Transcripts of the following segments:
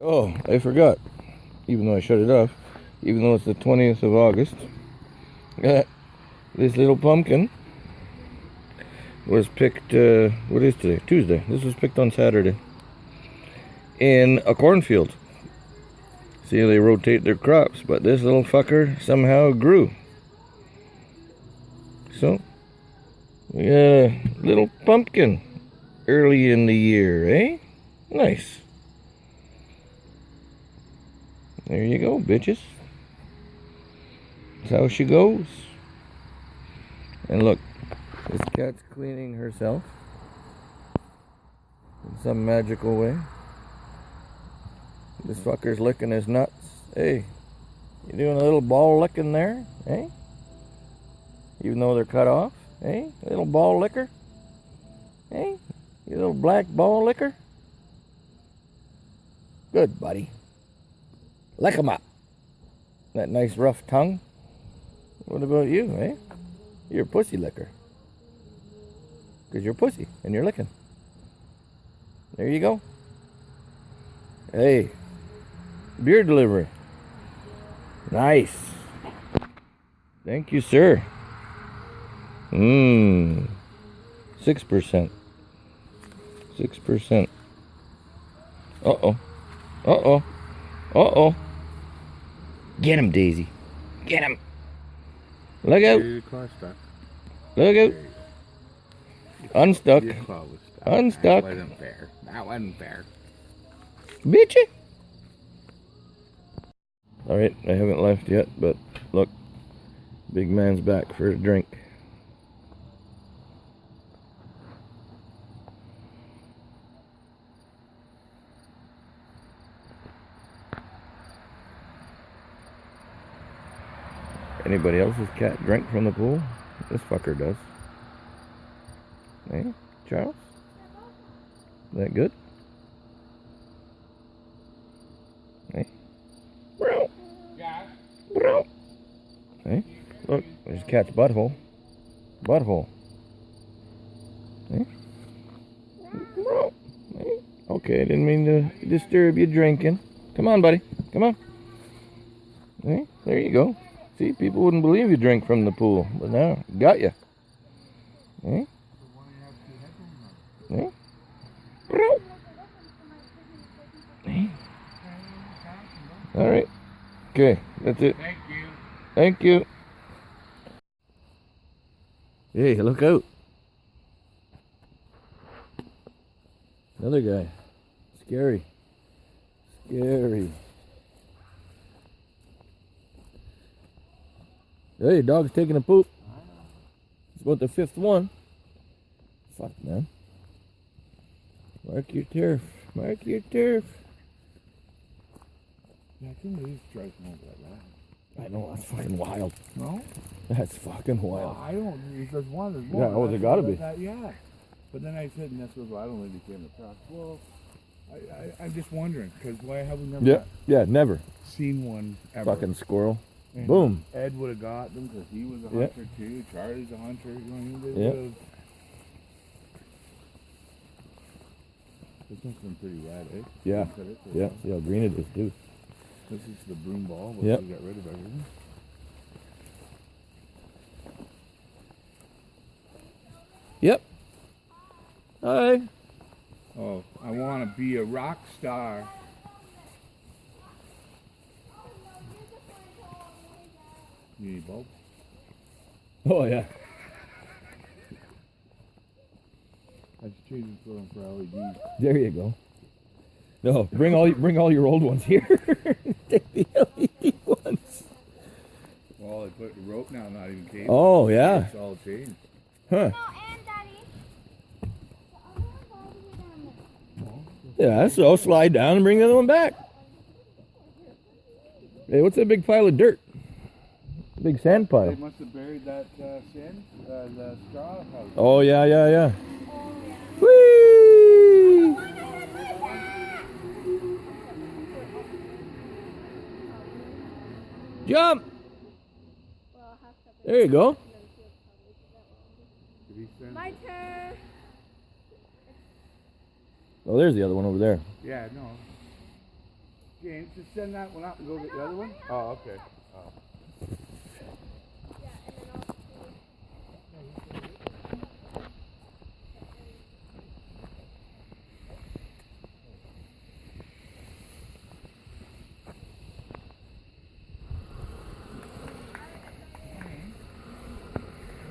Oh, I forgot. Even though I shut it off, even though it's the 20th of August, this little pumpkin was picked, what is today? Tuesday. This was picked on Saturday in a cornfield. See, they rotate their crops, but this little fucker somehow grew. So, we got a little pumpkin early in the year, eh? Nice. There you go, bitches. That's how she goes. And look, this cat's cleaning herself in some magical way. This fucker's licking his nuts. Hey, you doing a little ball licking there, eh? Even though they're cut off, eh? A little ball licker, eh? You little black ball licker. Good, buddy. Lick 'em up. That nice rough tongue. What about you, eh? You're a pussy licker. Because you're a pussy and you're licking. There you go. Hey, beer delivery. Nice. Thank you, sir. 6%. 6%. Uh-oh. Uh-oh. Uh-oh. Get him, Daisy. Get him. Look out. Look out. Unstuck. Unstuck. That wasn't fair. That wasn't fair. Bitchy. Alright, I haven't left yet, but look. Big man's back for a drink. Anybody else's cat drink from the pool? This fucker does. Hey, Charles? That good? Hey? Bro! Bro! Hey? Look, there's cat's butthole. Butthole. Hey? Bro! Hey? Okay, I didn't mean to disturb you drinking. Come on, buddy. Come on. Hey, there you go. See, people wouldn't believe you drink from the pool, but now, got you. Eh? Eh? Eh? All right. Okay, that's it. Thank you. Thank you. Hey, look out. Another guy. Scary. Scary. Hey, dog's taking a poop. It's about the 5th one. Fuck, man. Mark your turf. Mark your turf. Yeah, I can't believe he's driving over that line. I know, that's fucking wild. No? That's fucking wild. Well, I don't, there's one, there's Yeah, oh, there gotta be. Yeah. But then I said, and that's what I don't really came across. Well, I'm just wondering, because why have we never Yeah, never. seen one ever? Fucking squirrel. And Boom. Ed would have got them because he was a hunter too. Charlie's a hunter. You know, they Yeah. would've... This one's been pretty rad, eh? Yeah. Yeah. See how green it is too. This is the broom ball, but Yep. we got rid of everything. Yep. Hi. Oh, I want to be a rock star. You need bulb? Oh yeah. I should change it for LED. There you go. No, bring all your old ones here. Take the LED ones. Well, I put the rope now, not even cable. Oh yeah. It's all changed. Huh. Yeah, so slide down and bring the other one back. Hey, what's that big pile of dirt? Big sand pile. They must have buried that sand, the straw house. Oh yeah, yeah, yeah. Whee! Jump! There you go. My turn. Oh, there's the other one over there. Yeah, no. James, just send that one up and go get the other one? Oh, okay. Oh.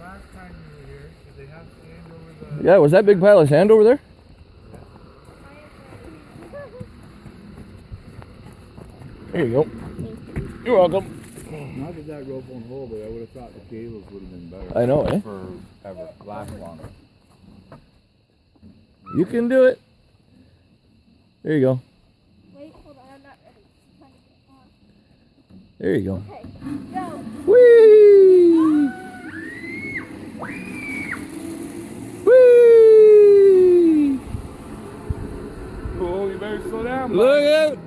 Last time you were here, did they have sand over the... Yeah, was that big pile of sand over there? There you go. You're welcome. Not that that rope won't hold, but I would have thought the cables would have been better. I know, eh? Forever. Last longer. You can do it. There you go. Wait, hold on, I'm not ready. I'm trying to get on. There you go. Okay, go. Whee! Whee! Oh, you better slow down. Look out!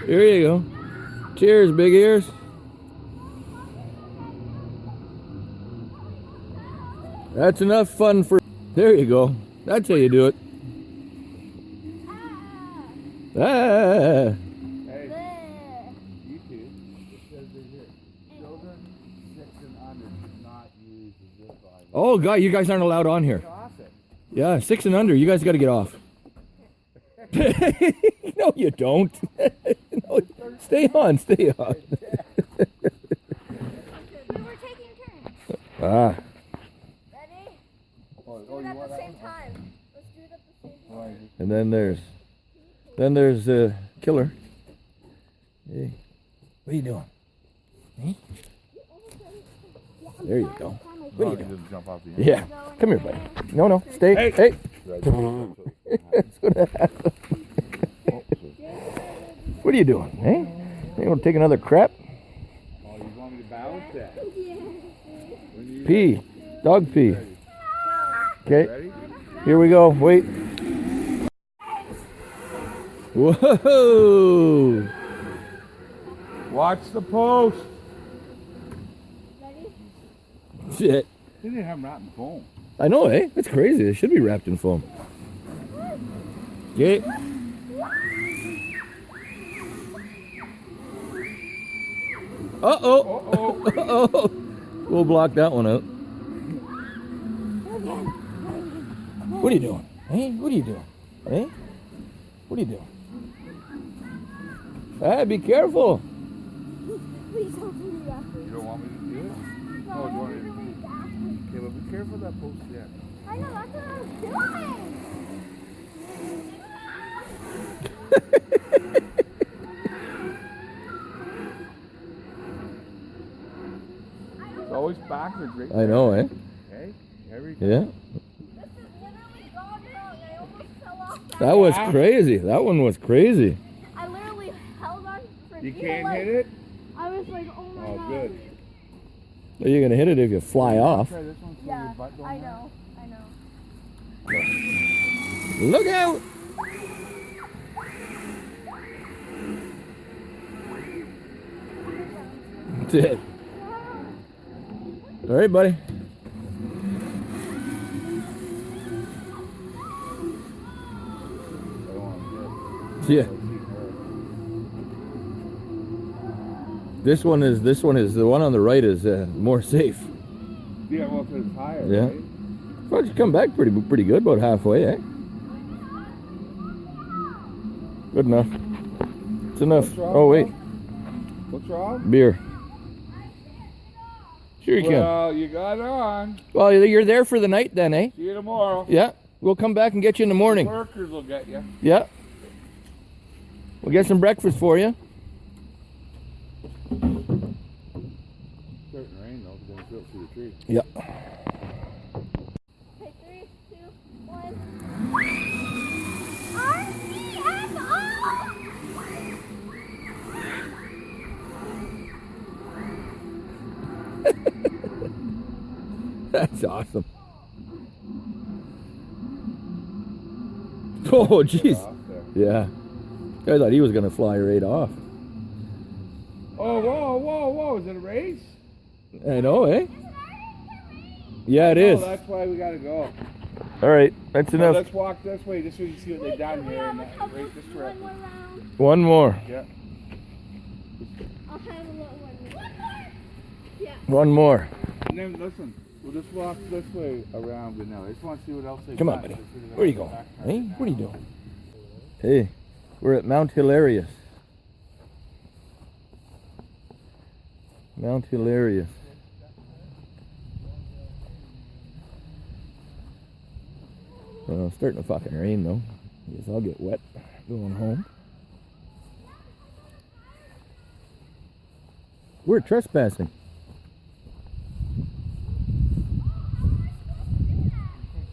There you go. Cheers, big ears. That's enough fun for... There you go. That's how you do it. Ah. Hey, you two. It says right here. Children 6 and under do not use the zip line. Oh, God, you guys aren't allowed on here. Get off it. Yeah, 6 and under. You guys got to get off. No, you don't. No, stay on, stay on. We were taking turns. Ah. Ready? Oh, Do it you at want the that same one? time. Let's do it at the same time. And there's Killer. Hey, what are you doing? Hey? There you go. What are you doing? Jump off the end. Yeah. Come here, buddy. No, stay. Hey. What's gonna happen? What are you doing? Hey? You want to take another crap? Oh, you want me to balance that? Pee. Dog pee. Okay. Ready? Here we go. Wait. Whoa! Watch the post. Ready? Shit. They didn't have them wrapped in foam. I know, eh? That's crazy. They should be wrapped in foam. Okay. Uh-oh. Uh-oh. Uh-oh. We'll block that one out. What are you doing? Hey, what are you doing? Hey? What are you doing? Ah, be careful. Please don't do that. You don't want me to do it? No, Oh, you want really me to... fast. Okay, but be careful of that post there. I know, that's what I was doing. It's always backwards, right? I know, eh? Okay, every time. Yeah. This is literally gone wrong. I almost fell off That was crazy. That one was crazy. I literally held on for You dear can't life. hit it? I was like, oh my Oh, god. good. Are you going to hit it if you fly off? Try this one so Yeah, your butt don't I hurt. know. I know. Look out! That's it. All right, buddy. I don't want to Yeah. get it. This one is the one on the right is more safe. Yeah, well, because it's higher, Yeah. right? Well, you come back pretty good, about halfway, eh? Good enough. It's enough. What's wrong, Oh wait, What's wrong? beer. Sure you can. Well, you got on. Well, you're there for the night then, eh? See you tomorrow. Yeah. We'll come back and get you in the morning. Workers will get you. Yeah. We'll get some breakfast for you. Starting to rain though, because it's built through the tree. Yeah. Okay, 3, 2, 1. RTFO! That's awesome. Oh, jeez. Off there. Yeah. I thought he was going to fly right off. Oh, whoa, whoa, whoa. Is it a race? I know, eh? Yeah, it is. No, that's why we gotta go. All right, that's So enough. let's walk this way just so you can see what they've done here. And right this One direction. more round. One more. Yeah. I'll have a little one more. Yeah. One more. And then listen, we'll just walk this way around the now. I just want to see what else they've Come done. on, buddy. Just so they Where are you don't going? backtrack Hey, now. what are you doing? Hey, we're at Mount Hilarious. Mount Hilarious. It's starting to fucking rain though. Guess I'll get wet going home. We're trespassing.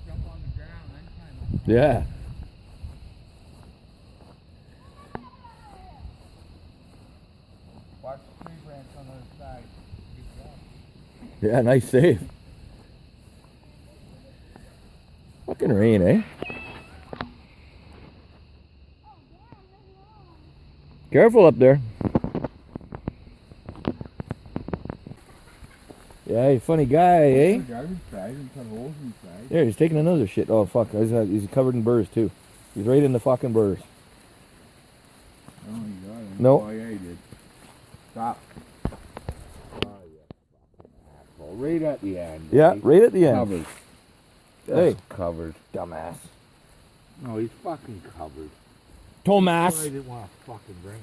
Jump on the ground and climb up. Yeah. Watch the tree branch on the other side. Good job. Yeah, nice save. Fucking rain, eh? Careful up there. Yeah, you funny guy, eh? Garbage bag and cut holes inside. There, he's taking another shit. Oh, fuck. He's covered in burrs, too. He's right in the fucking burrs. Oh, you got him. No. Oh, yeah, he did. Stop. Oh, yeah. Asshole. Right at the end. Yeah, eh? right at the end. Covered. Hey. Just covered. Dumbass. No, he's fucking covered. I Thomas. didn't want to fucking bring him.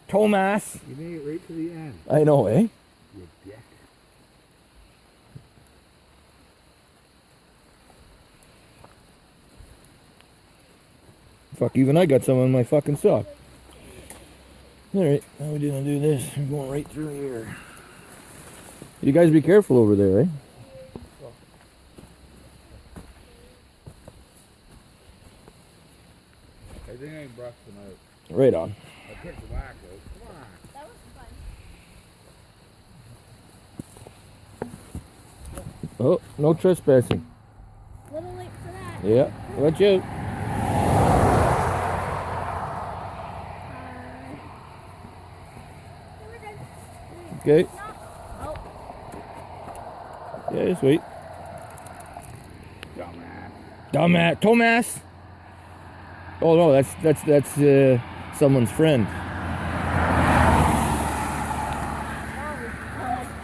Thomas. You made it right to the end. I know, eh? You dick. Fuck, even I got some on my fucking sock. Alright, now we're gonna do this. We're going right through here. You guys be careful over there, eh? I think I brushed him out. Right on. I took the whack out. Come on. That was fun. Oh, no trespassing. Little late for that. Yeah, watch out. Okay. Oh, Yeah, sweet. Dumbass. Dumbass. Thomas. Oh no, that's someone's friend. that's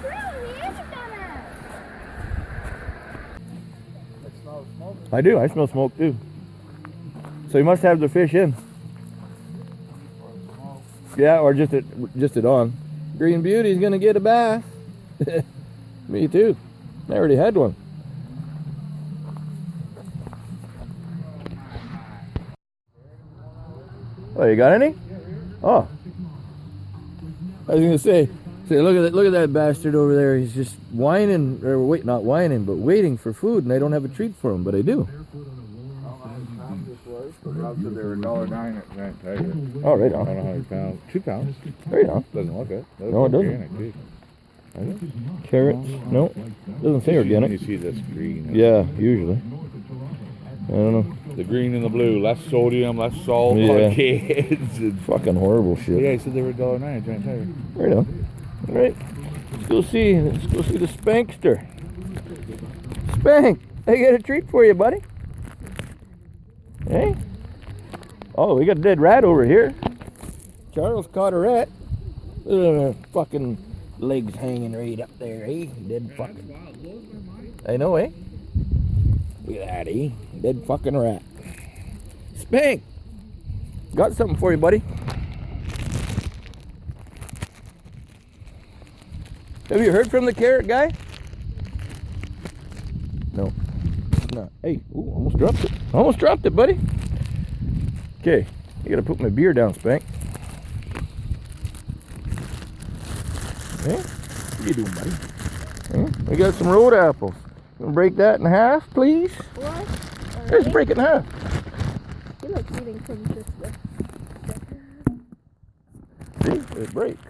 true. He is a dumbass. I smell smoke. I do. I smell smoke too. So you must have the fish in. Or smoke. Yeah, or just it on. Green Beauty's gonna get a bath. Me too. I already had one. Oh, you got any? Oh. I was gonna say, look at that bastard over there. He's just whining, or not whining, but waiting for food, and I don't have a treat for him, but I do. They were $1.09 at Grand Tiger. Oh, right I don't on. know how many pounds. 2 pounds. Right on. Doesn't look it. No, it doesn't. Organic, too. Carrots? No, doesn't say You organic. see this green. Yeah, usually. I don't know. The green and the blue. Less sodium, less salt Yeah. on kids. And Fucking horrible shit. yeah, he said they were $1.09 at Grand Tiger. Right on. All right. Let's go see the Spankster. Spank, I got a treat for you, buddy. Hey. Oh, we got a dead rat over here. Charles caught a rat. Fucking legs hanging right up there, eh? Dead fucking. Wild. Blows my mind. I know, eh? Look at that, eh? Dead fucking rat. Spank, got something for you, buddy. Have you heard from the carrot guy? No. No. Hey, ooh, almost dropped it. Almost dropped it, buddy. Okay, you gotta put my beer down, Spank. Hey, what you doing, buddy? Hey, we got some road apples. You gonna break that in half, please? What? Let's break it in half. He looks eating from this way. See, it breaks.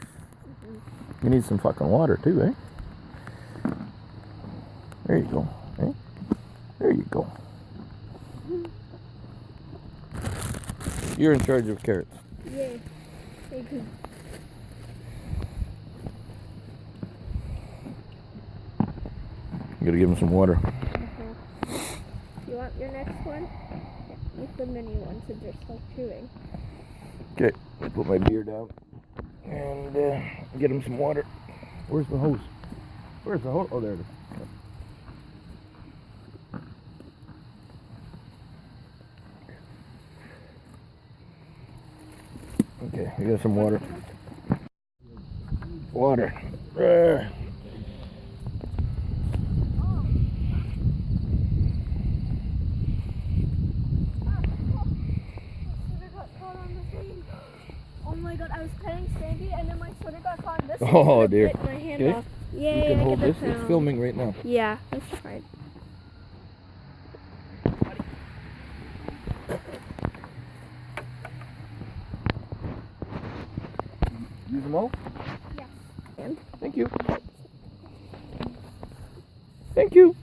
You need some fucking water too, eh? There you go. Eh? There you go. You're in charge of carrots. Yeah. Thank you. You gotta give them some water. You want your next one? Yeah, eat the mini one since you're still chewing. Okay, I put my beer down and get him some water. Where's the hose? Where's the hose? Oh, there it is. Okay, we got some water. Water. Oh my god, I was petting Sandy and then my sweater got caught in this. Oh, and dear. bit my hand Okay. off. Yay, You can I hold get this. the It's pound. filming right now. Yeah, that's fine. Use them all? Yes. And Thank you. Thank you.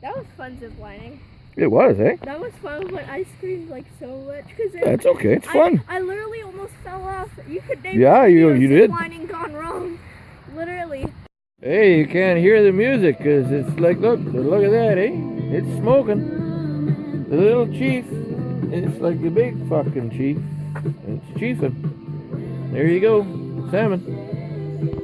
that was fun ziplining. It was, eh? That was fun, but I screamed like so much because That's okay. It's fun. I literally almost fell off. You could name Yeah, the video you did. ziplining gone wrong. Literally. Hey, you can't hear the music because it's like, look at that, eh? It's smoking. The little chief, it's like the big fucking chief. It's chiefing. There you go, salmon.